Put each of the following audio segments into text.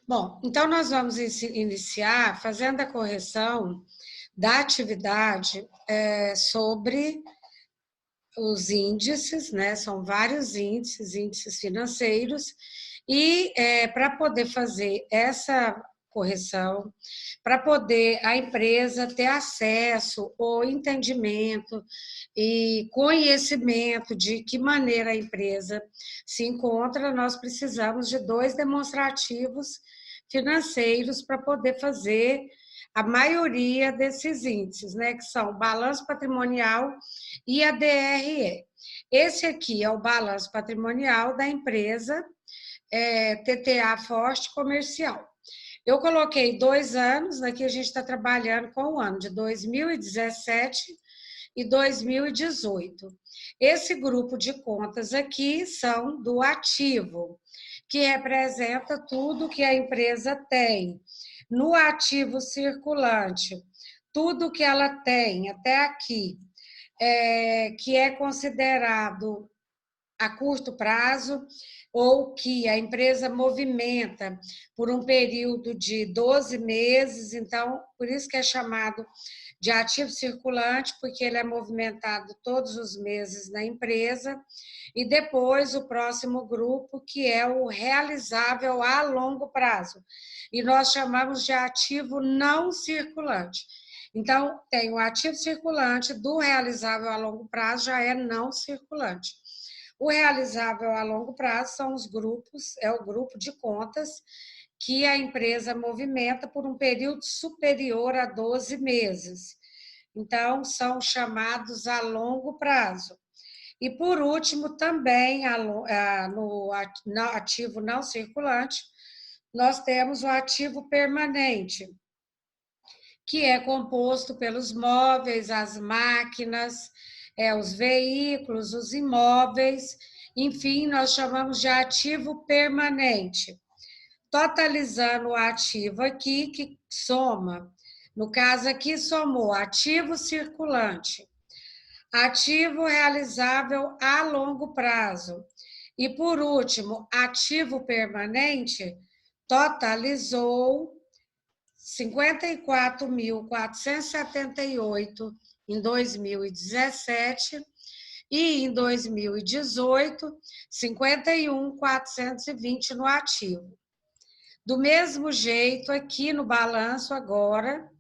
Bom, então nós vamos iniciar fazendo a correção da atividade sobre os índices, né? São vários índices, índices financeiros, e para poder fazer essa correção, para poder a empresa ter acesso ou entendimento e conhecimento de que maneira a empresa se encontra, nós precisamos de dois demonstrativos financeiros para poder fazer a maioria desses índices, né, que são o balanço patrimonial e a DRE. Esse aqui é o balanço patrimonial da empresa TTA Forte Comercial. Eu coloquei 2 anos, aqui a gente está trabalhando com o ano de 2017 e 2018. Esse grupo de contas aqui são do ativo, que representa tudo que a empresa tem. No ativo circulante, tudo que ela tem até aqui, que é considerado a curto prazo ou que a empresa movimenta por um período de 12 meses, então, por isso que é chamado de ativo circulante, porque ele é movimentado todos os meses na empresa, e depois o próximo grupo, que é o realizável a longo prazo, e nós chamamos de ativo não circulante. Então, tem o ativo circulante, do realizável a longo prazo já é não circulante. O realizável a longo prazo são os grupos, é o grupo de contas que a empresa movimenta por um período superior a 12 meses. Então, são chamados a longo prazo. E, por último, também no ativo não circulante, nós temos o ativo permanente, que é composto pelos móveis, as máquinas, os veículos, os imóveis, enfim, nós chamamos de ativo permanente. Totalizando o ativo aqui, que soma, no caso aqui, somou ativo circulante, ativo realizável a longo prazo e, por último, ativo permanente, totalizou 54.478 em 2017 e em 2018, 51.420 no ativo. Do mesmo jeito, aqui no balanço agora,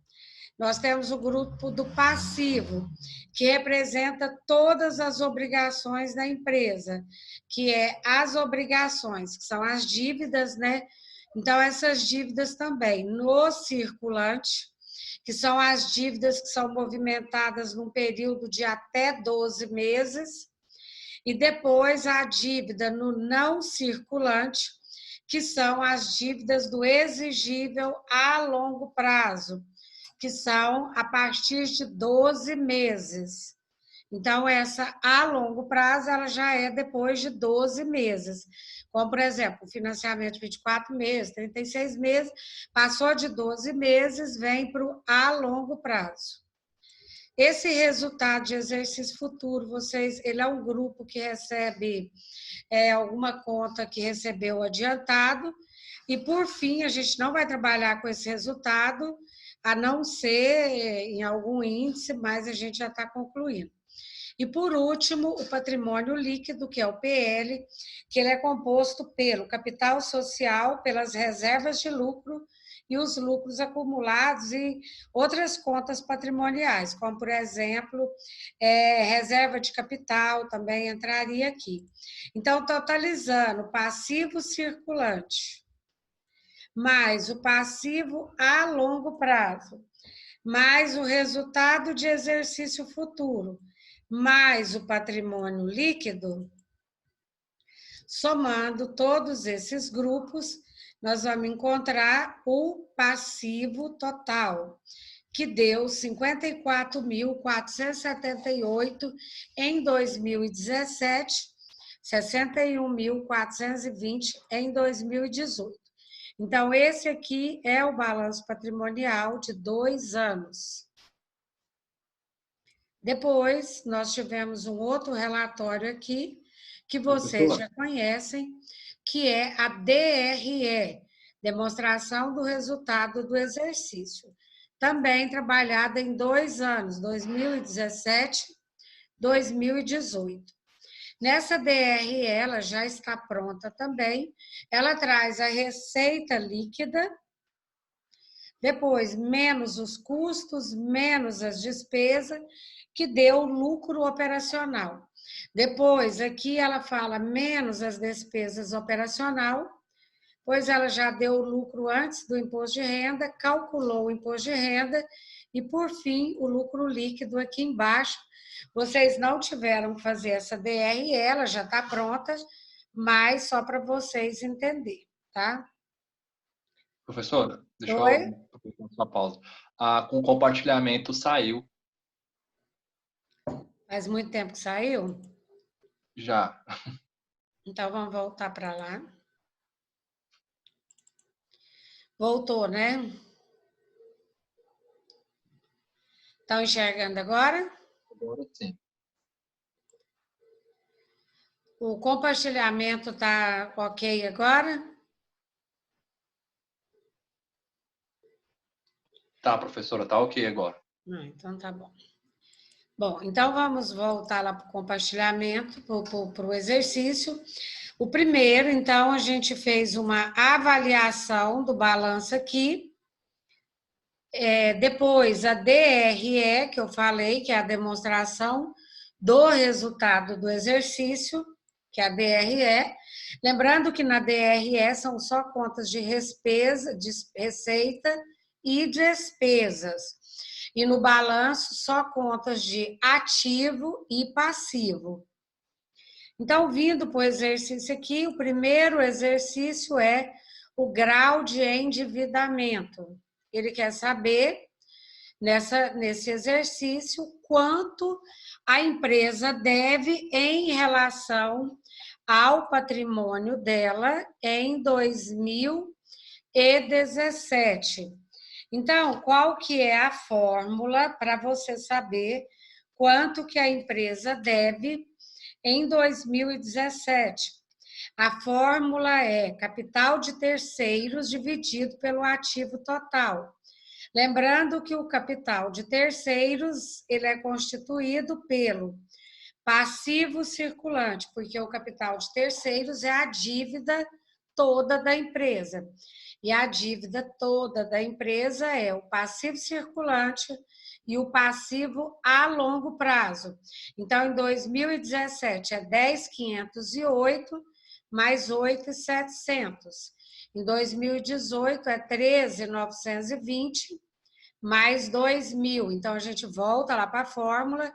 nós temos o grupo do passivo, que representa todas as obrigações da empresa, que é as obrigações, que são as dívidas, né? Então, essas dívidas também no circulante, que são as dívidas que são movimentadas num período de até 12 meses, e depois a dívida no não circulante, que são as dívidas do exigível a longo prazo, que são a partir de 12 meses. Então, essa a longo prazo, ela já é depois de 12 meses. Como, por exemplo, o financiamento de 24 meses, 36 meses, passou de 12 meses, vem para o a longo prazo. Esse resultado de exercício futuro, ele é um grupo que recebe alguma conta que recebeu adiantado, e, por fim, a gente não vai trabalhar com esse resultado, a não ser em algum índice, mas a gente já está concluindo. E, por último, o patrimônio líquido, que é o PL, que ele é composto pelo capital social, pelas reservas de lucro e os lucros acumulados e outras contas patrimoniais, como, por exemplo, reserva de capital também entraria aqui. Então, totalizando passivo circulante, mais o passivo a longo prazo, mais o resultado de exercício futuro, mais o patrimônio líquido, somando todos esses grupos, nós vamos encontrar o passivo total, que deu 54.478 em 2017, 61.420 em 2018. Então, esse aqui é o balanço patrimonial de 2 anos. Depois, nós tivemos um outro relatório aqui, que vocês já conhecem, que é a DRE, demonstração do resultado do exercício. Também trabalhada em 2 anos, 2017, 2018. Nessa DRE, ela já está pronta também. Ela traz a receita líquida, depois menos os custos, menos as despesas, que deu lucro operacional. Depois, aqui ela fala menos as despesas operacional, pois ela já deu o lucro antes do imposto de renda, calculou o imposto de renda e, por fim, o lucro líquido aqui embaixo. Vocês não tiveram que fazer essa DRE, ela já está pronta, mas só para vocês entenderem, tá? Professora, deixa Oi? eu fazer uma pausa. Com o compartilhamento saiu Faz muito tempo que saiu? já. Então, vamos voltar para lá. Voltou, né? Estão enxergando agora? Agora sim. O compartilhamento está ok agora? Tá, professora, tá ok agora. Então tá bom. Bom, então vamos voltar lá para o compartilhamento, para o exercício. O primeiro, então, a gente fez uma avaliação do balanço aqui. Depois, a DRE, que eu falei, que é a demonstração do resultado do exercício, que é a DRE. Lembrando que na DRE são só contas de receita e despesas. E no balanço, só contas de ativo e passivo. Então, vindo para o exercício aqui, o primeiro exercício é o grau de endividamento. Ele quer saber, nesse exercício, quanto a empresa deve em relação ao patrimônio dela em 2017. Então, qual que é a fórmula para você saber quanto que a empresa deve em 2017? A fórmula é capital de terceiros dividido pelo ativo total. Lembrando que o capital de terceiros, ele é constituído pelo passivo circulante, porque o capital de terceiros é a dívida toda da empresa. E a dívida toda da empresa é o passivo circulante e o passivo a longo prazo. Então, em 2017 é 10.508 mais 8.700. Em 2018 é 13.920 mais 2.000. Então, a gente volta lá para a fórmula.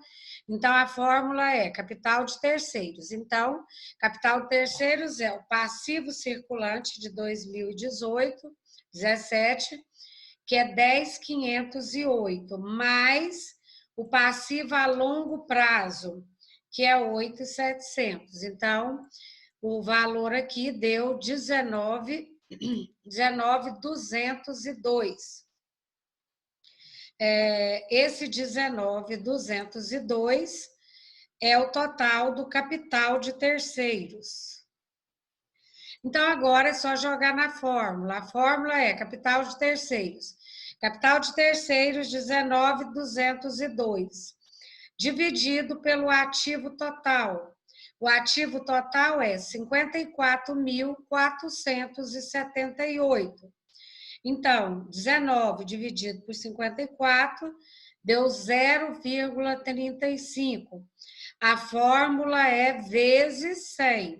Então, a fórmula é capital de terceiros. Então, capital de terceiros é o passivo circulante de 2018, 17, que é 10.508, mais o passivo a longo prazo, que é 8.700. Então, o valor aqui deu 19.202. Esse 19.202 é o total do capital de terceiros. Então, agora é só jogar na fórmula. A fórmula é capital de terceiros. Capital de terceiros, 19.202, dividido pelo ativo total. O ativo total é 54.478. Então, 19 dividido por 54 deu 0,35. A fórmula é vezes 100.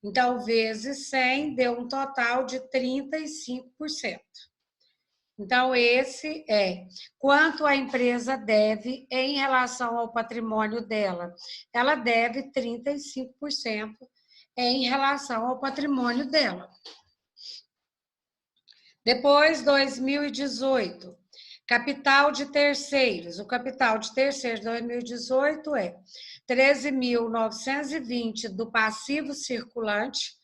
Então, vezes 100 deu um total de 35%. Então, esse é quanto a empresa deve em relação ao patrimônio dela. Ela deve 35% em relação ao patrimônio dela. Depois, 2018, capital de terceiros. O capital de terceiros de 2018 é 13.920 do passivo circulante,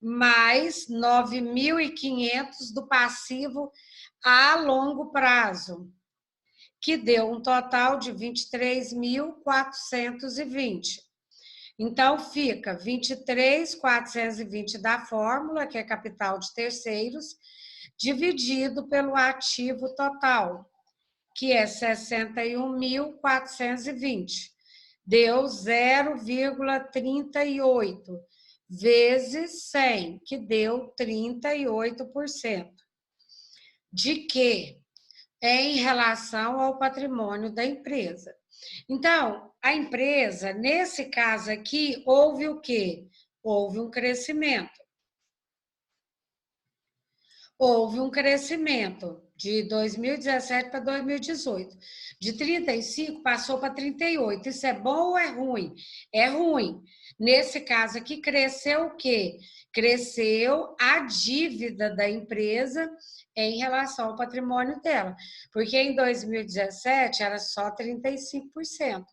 mais 9.500 do passivo a longo prazo, que deu um total de 23.420. Então, fica 23.420 da fórmula, que é capital de terceiros, dividido pelo ativo total, que é 61.420. Deu 0,38 vezes 100, que deu 38%. De quê? Em relação ao patrimônio da empresa. Então, a empresa, nesse caso aqui, houve o quê? Houve um crescimento. Houve um crescimento de 2017 para 2018. De 35 passou para 38. Isso é bom ou é ruim? É ruim. Nesse caso aqui, cresceu o quê? Cresceu a dívida da empresa em relação ao patrimônio dela. Porque em 2017 era só 35%.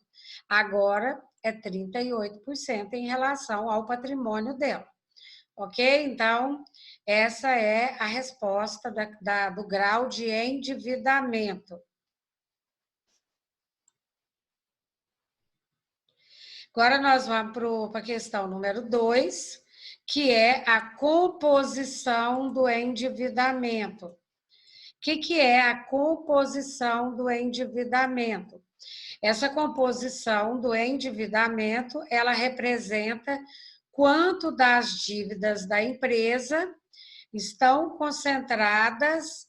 Agora é 38% em relação ao patrimônio dela. Ok? Então, essa é a resposta do grau de endividamento. Agora nós vamos para a questão número 2, que é a composição do endividamento. O que é a composição do endividamento? Essa composição do endividamento, ela representa quanto das dívidas da empresa estão concentradas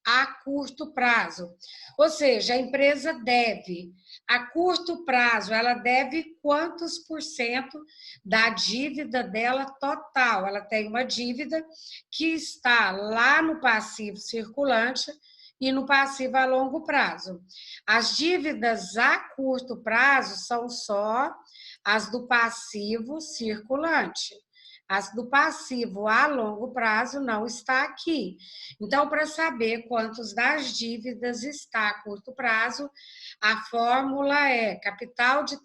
a curto prazo. Ou seja, a empresa deve, a curto prazo, ela deve quantos por cento da dívida dela total? Ela tem uma dívida que está lá no passivo circulante e no passivo a longo prazo. As dívidas a curto prazo são só as do passivo circulante. As do passivo a longo prazo não está aqui. Então, para saber quantos das dívidas está a curto prazo, a fórmula é capital de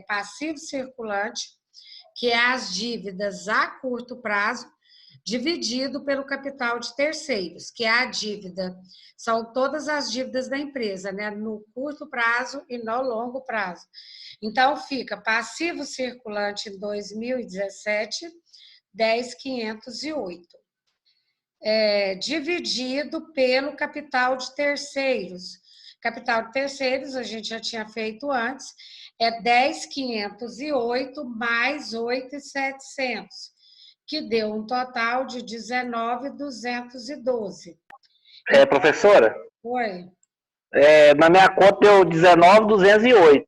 passivo circulante, que é as dívidas a curto prazo, dividido pelo capital de terceiros, que é a dívida. São todas as dívidas da empresa, né? No curto prazo e no longo prazo. Então, fica passivo circulante em 2017, 10.508. Dividido pelo capital de terceiros. Capital de terceiros, a gente já tinha feito antes, é 10.508 mais 8.700, que deu um total de 19.212. Professora? Foi? Na minha conta deu 19.208.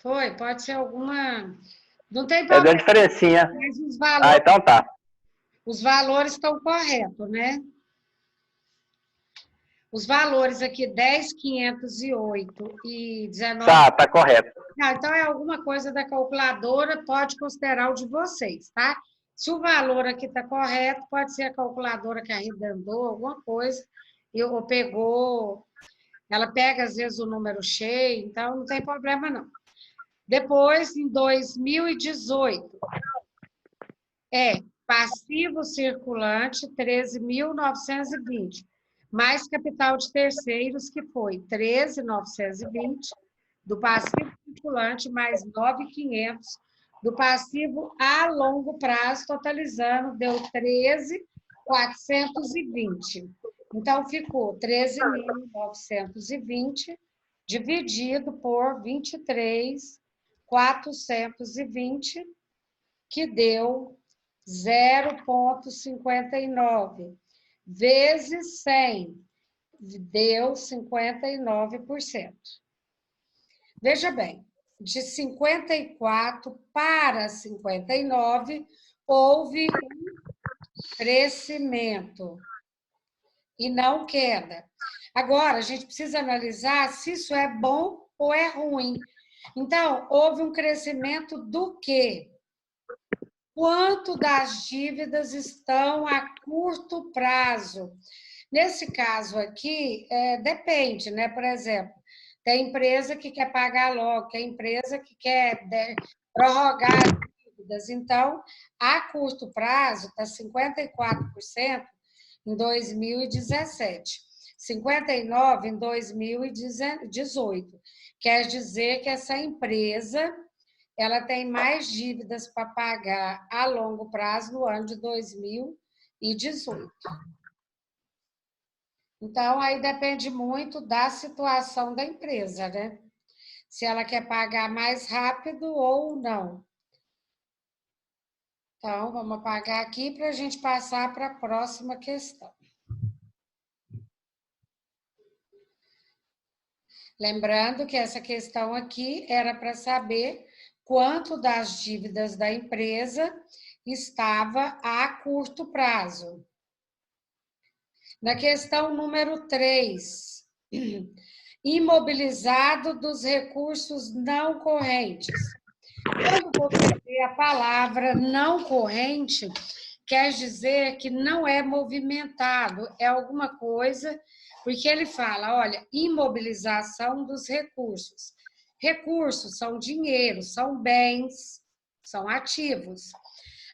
Foi, pode ser alguma... Não tem problema. Deu uma diferencinha. Mas os valores, então tá. Os valores estão corretos, né? Os valores aqui, 10.508 e 19... Tá correto. Então, é alguma coisa da calculadora, pode considerar o de vocês, tá? Se o valor aqui está correto, pode ser a calculadora que arredondou, alguma coisa, ou pegou... Ela pega, às vezes, o número cheio, então não tem problema, não. Depois, em 2018, passivo circulante, 13.920, mais capital de terceiros, que foi 13.920, do passivo circulante, mais 9.500, do passivo a longo prazo, totalizando, deu 13.420. Então, ficou 13.920 dividido por 23.420, que deu 0,59 vezes 100, deu 59%. Veja bem, de 54 para 59, houve um crescimento e não queda. Agora, a gente precisa analisar se isso é bom ou é ruim. Então, houve um crescimento do quê? Quanto das dívidas estão a curto prazo? Nesse caso aqui, depende, né? Por exemplo, tem empresa que quer pagar logo, tem empresa que quer prorrogar as dívidas. Então, a curto prazo está 54% em 2017, 59% em 2018. Quer dizer que essa empresa ela tem mais dívidas para pagar a longo prazo no ano de 2018. Então, aí depende muito da situação da empresa, né? Se ela quer pagar mais rápido ou não. Então, vamos apagar aqui para a gente passar para a próxima questão. Lembrando que essa questão aqui era para saber quanto das dívidas da empresa estava a curto prazo. Na questão número 3, imobilizado dos recursos não correntes. Quando você vê a palavra não corrente, quer dizer que não é movimentado, é alguma coisa, porque ele fala, olha, imobilização dos recursos. Recursos são dinheiro, são bens, são ativos.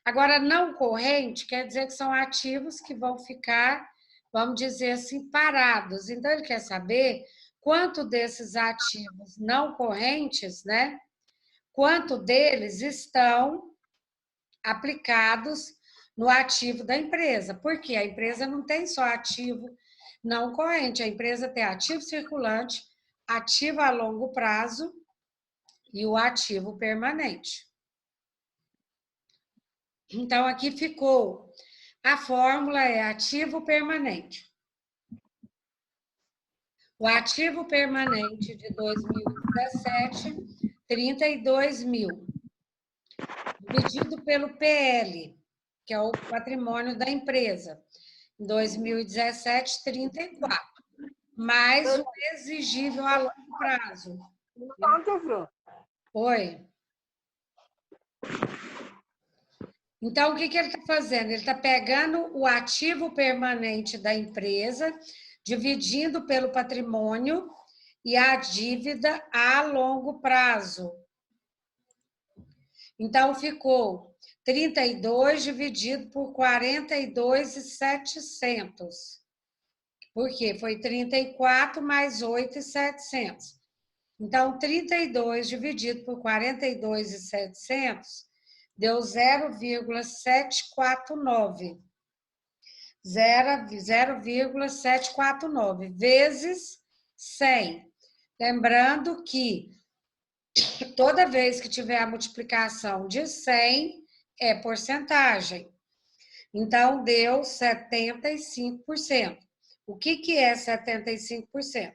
Agora, não corrente quer dizer que são ativos que vão ficar, vamos dizer assim, parados. Então, ele quer saber quanto desses ativos não correntes, né? Quanto deles estão aplicados no ativo da empresa. Porque a empresa não tem só ativo não corrente, a empresa tem ativo circulante, ativo a longo prazo e o ativo permanente. Então, aqui ficou. A fórmula é ativo permanente. O ativo permanente de 2017, 32 mil. Dividido pelo PL, que é o patrimônio da empresa. Em 2017, 34. Mais o exigível a longo prazo. Oi. Então, o que ele está fazendo? Ele está pegando o ativo permanente da empresa, dividindo pelo patrimônio e a dívida a longo prazo. Então, ficou 32 dividido por 42.700. Por quê? Foi 34 mais 8.700. Então, 32 dividido por 42.700 deu 0,749. 0,749 vezes 100. Lembrando que toda vez que tiver a multiplicação de 100, é porcentagem. Então, deu 75%. O que é 75%?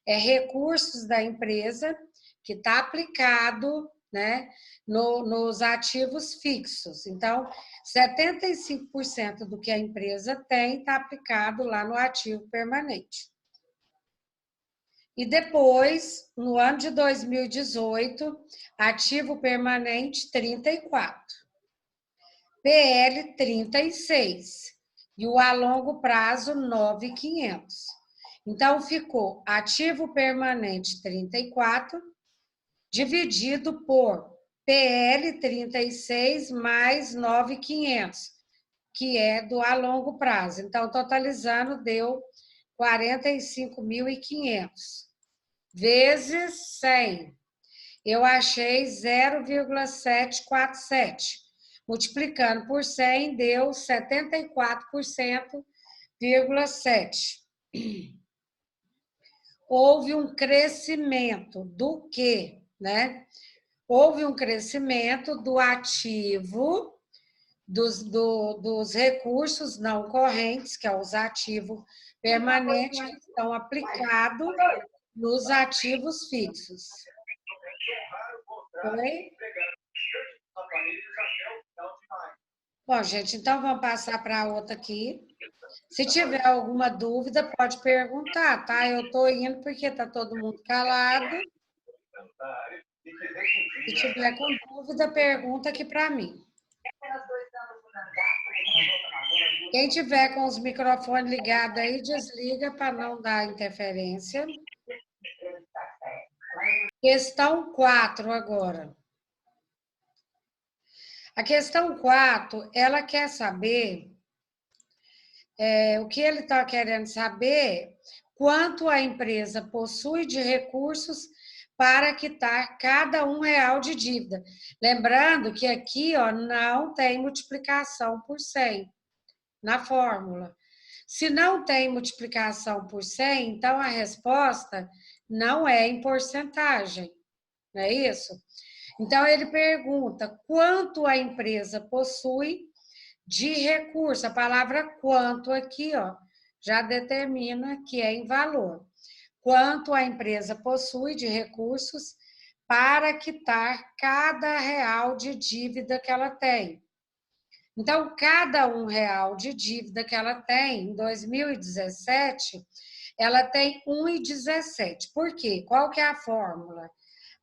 É recursos da empresa que está aplicado, né, nos ativos fixos. Então, 75% do que a empresa tem está aplicado lá no ativo permanente. E depois, no ano de 2018, ativo permanente 34, PL 36 e o a longo prazo 9.500. Então, ficou ativo permanente 34, dividido por PL 36 mais 9.500, que é do a longo prazo. Então, totalizando, deu 45.500. Vezes 100. Eu achei 0,747. Multiplicando por 100, deu 74,7%. Houve um crescimento do quê, né? Houve um crescimento do ativo, dos recursos não correntes, que é os ativos permanentes, que estão aplicados nos ativos fixos. Oi? Bom, gente, então vamos passar para a outra aqui. Se tiver alguma dúvida, pode perguntar, tá? Eu estou indo porque está todo mundo calado. Se tiver com dúvida, pergunta aqui para mim. Quem tiver com os microfones ligados aí, desliga para não dar interferência. Questão 4 agora. A questão 4, ela quer saber, o que ele está querendo saber, quanto a empresa possui de recursos para quitar cada R$ 1 de dívida. Lembrando que aqui, ó, não tem multiplicação por 100 na fórmula. Se não tem multiplicação por 100, então a resposta não é em porcentagem, não é isso? Então ele pergunta quanto a empresa possui de recurso. A palavra quanto aqui, ó, já determina que é em valor. Quanto a empresa possui de recursos para quitar cada R$ 1 de dívida que ela tem. Então, cada R$ 1 de dívida que ela tem, em 2017, ela tem 1,17. Por quê? Qual que é a fórmula?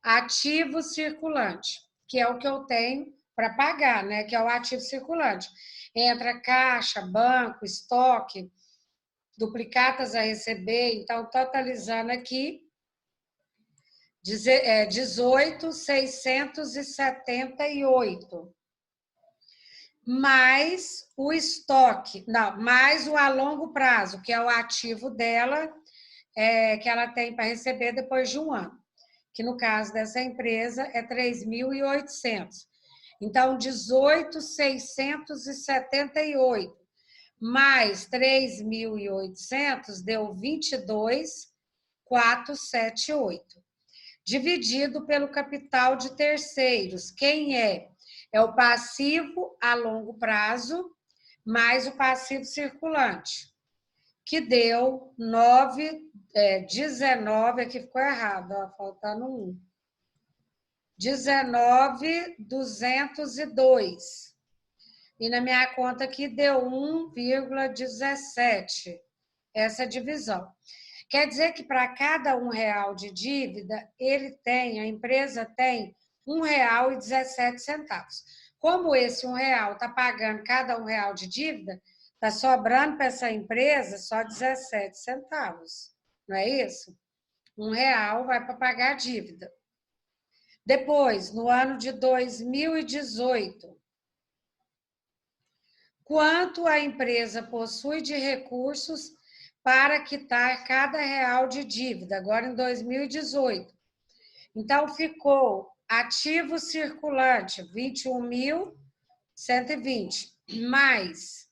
Ativo circulante, que é o que eu tenho para pagar, né? Que é o ativo circulante. Entra caixa, banco, estoque, duplicatas a receber, então, totalizando aqui, 18.678. Mais o estoque, não, mais o a longo prazo, que é o ativo dela, que ela tem para receber depois de um ano, que no caso dessa empresa é 3.800. Então, 18.678 mais 3.800 deu 22.478. Dividido pelo capital de terceiros. Quem é? É o passivo a longo prazo mais o passivo circulante, que deu 19, aqui ficou errado, ó, faltando 1. 19.202. E na minha conta aqui deu 1,17, essa divisão. Quer dizer que para cada R$ 1 de dívida, a empresa tem R$ 1,17. Como esse R$ 1 está pagando cada R$ 1 de dívida, está sobrando para essa empresa só 17 centavos. Não é isso? R$ 1 vai para pagar a dívida. Depois, no ano de 2018, quanto a empresa possui de recursos para quitar cada R$ de dívida, agora em 2018. Então, ficou ativo circulante, 21.120, mais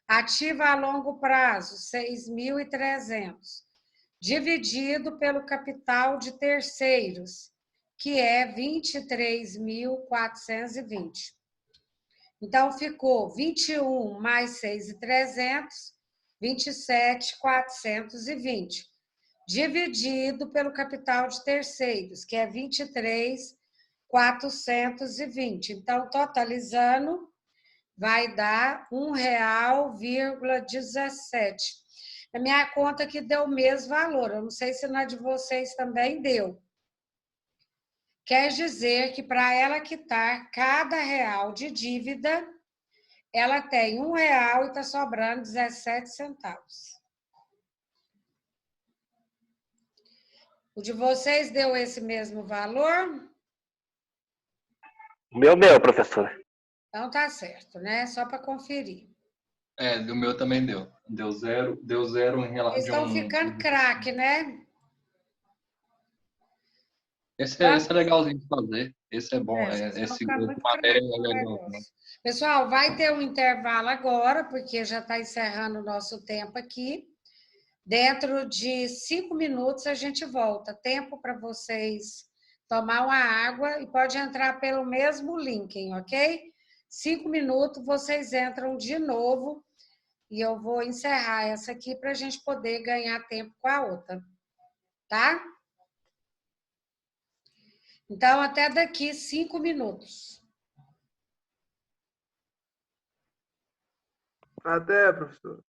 ativo a longo prazo, 6.300, dividido pelo capital de terceiros, que é 23.420. Então, ficou 21 mais 6.300, 27.420, dividido pelo capital de terceiros, que é 23.420. Então, totalizando, vai dar R$ 1,17. Na minha conta que deu o mesmo valor, eu não sei se na de vocês também deu. Quer dizer que para ela quitar cada R$ de dívida, ela tem R$ e está sobrando 17 centavos. O de vocês deu esse mesmo valor? O meu deu, professora. Então tá certo, né? Só para conferir. Do meu também deu. Deu zero em relação. Vocês estão ficando craque, né? Esse é legalzinho de fazer. Esse é bom. Esse grupo matéria é legal. Pessoal, vai ter um intervalo agora, porque já está encerrando o nosso tempo aqui. Dentro de 5 minutos a gente volta. Tempo para vocês tomar uma água e pode entrar pelo mesmo link, ok? 5 minutos vocês entram de novo e eu vou encerrar essa aqui para a gente poder ganhar tempo com a outra, tá? Então, até daqui 5 minutos. Até, professor.